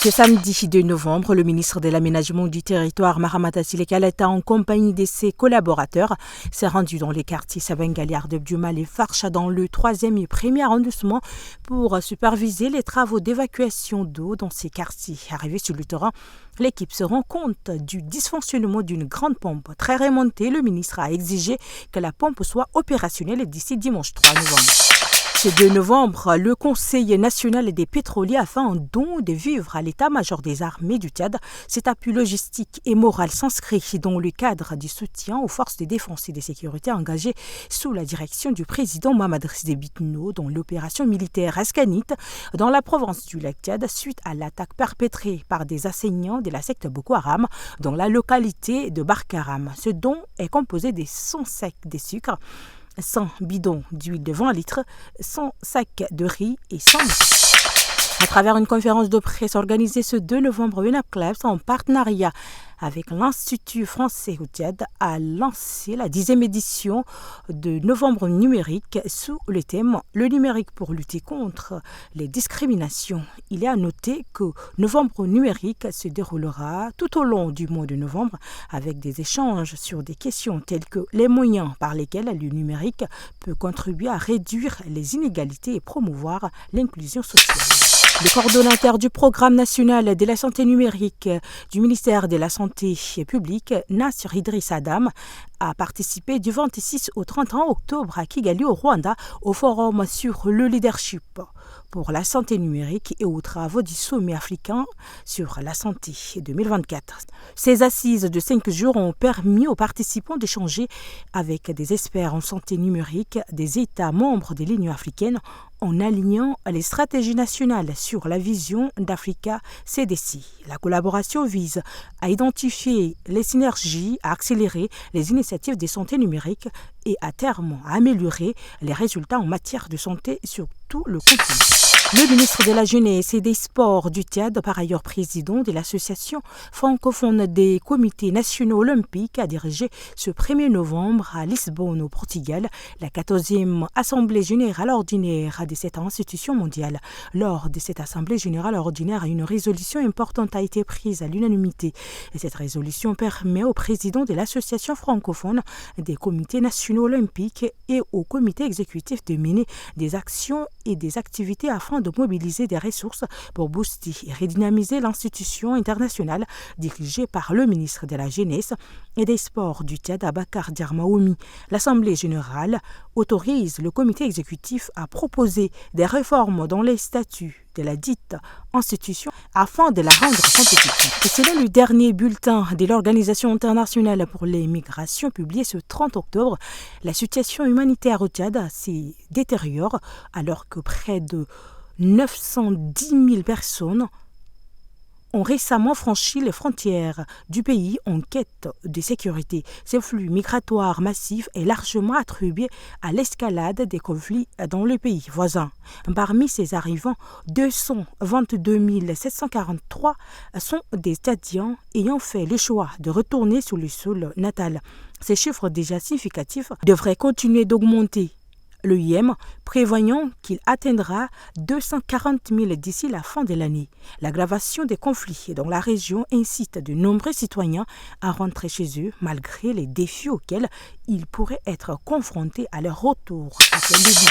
Ce samedi 2 novembre, le ministre de l'Aménagement du Territoire, Mahamat Sile Keita, en compagnie de ses collaborateurs, s'est rendu dans les quartiers Sabengali, Ardebiouma et Farsha dans le 3e et 1er arrondissement pour superviser les travaux d'évacuation d'eau dans ces quartiers. Arrivé sur le terrain, l'équipe se rend compte du dysfonctionnement d'une grande pompe. Très remontée, le ministre a exigé que la pompe soit opérationnelle d'ici dimanche 3 novembre. Ce 2 novembre, le Conseil national des pétroliers a fait un don de vivres à l'état-major des armées du Tchad. Cet appui logistique et moral s'inscrit dans le cadre du soutien aux forces de défense et de sécurité engagées sous la direction du président Mohamed Rcd Bitno dans l'opération militaire Askanit dans la province du lac Tchad suite à l'attaque perpétrée par des assaillants de la secte Boko Haram dans la localité de Barkaram. Ce don est composé de 100 sacs de sucre, 100 bidons d'huile de 20 litres, 100 sacs de riz et 100 litres. À travers une conférence de presse organisée ce 2 novembre, UNAPCLAS, en partenariat avec l'Institut français au Tchad, a lancé la 10e édition de Novembre numérique sous le thème « Le numérique pour lutter contre les discriminations ». Il est à noter que Novembre numérique se déroulera tout au long du mois de novembre avec des échanges sur des questions telles que les moyens par lesquels le numérique peut contribuer à réduire les inégalités et promouvoir l'inclusion sociale. Le coordonnateur du programme national de la santé numérique du ministère de la Santé publique, Nassir Idriss Adam, a participé du 26 au 31 octobre à Kigali, au Rwanda, au forum sur le leadership pour la santé numérique et aux travaux du sommet africain sur la santé 2024. Ces assises de 5 jours ont permis aux participants d'échanger avec des experts en santé numérique des États membres de l'Union africaine en alignant les stratégies nationales sur la vision d'Africa CDC. La collaboration vise à identifier les synergies, à accélérer les initiatives de santé numérique et à terme à améliorer les résultats en matière de santé sur tout le continent. Le ministre de la Jeunesse et des Sports du Tchad, par ailleurs président de l'association francophone des comités nationaux olympiques, a dirigé ce 1er novembre à Lisbonne, au Portugal, la 14e Assemblée générale ordinaire de cette institution mondiale. Lors de cette Assemblée générale ordinaire, une résolution importante a été prise à l'unanimité. Et cette résolution permet au président de l'association francophone des comités nationaux olympiques et au comité exécutif de mener des actions et des activités afin de mobiliser des ressources pour booster et redynamiser l'institution internationale dirigée par le ministre de la Jeunesse et des Sports du Tchad, Abakar Diarmaoumi. L'Assemblée générale autorise le comité exécutif à proposer des réformes dans les statuts de la dite institution afin de la rendre compétitive. Et selon le dernier bulletin de l'Organisation internationale pour les migrations publié ce 30 octobre, la situation humanitaire au Tchad s'est détériore alors que près de 910 000 personnes ont récemment franchi les frontières du pays en quête de sécurité. Ce flux migratoire massif est largement attribué à l'escalade des conflits dans le pays voisin. Parmi ces arrivants, 222 743 sont des Tchadiens ayant fait le choix de retourner sur le sol natal. Ces chiffres déjà significatifs devraient continuer d'augmenter. L'OIM prévoyant qu'il atteindra 240 000 d'ici la fin de l'année. L'aggravation des conflits dans la région incite de nombreux citoyens à rentrer chez eux malgré les défis auxquels ils pourraient être confrontés à leur retour à leur vie.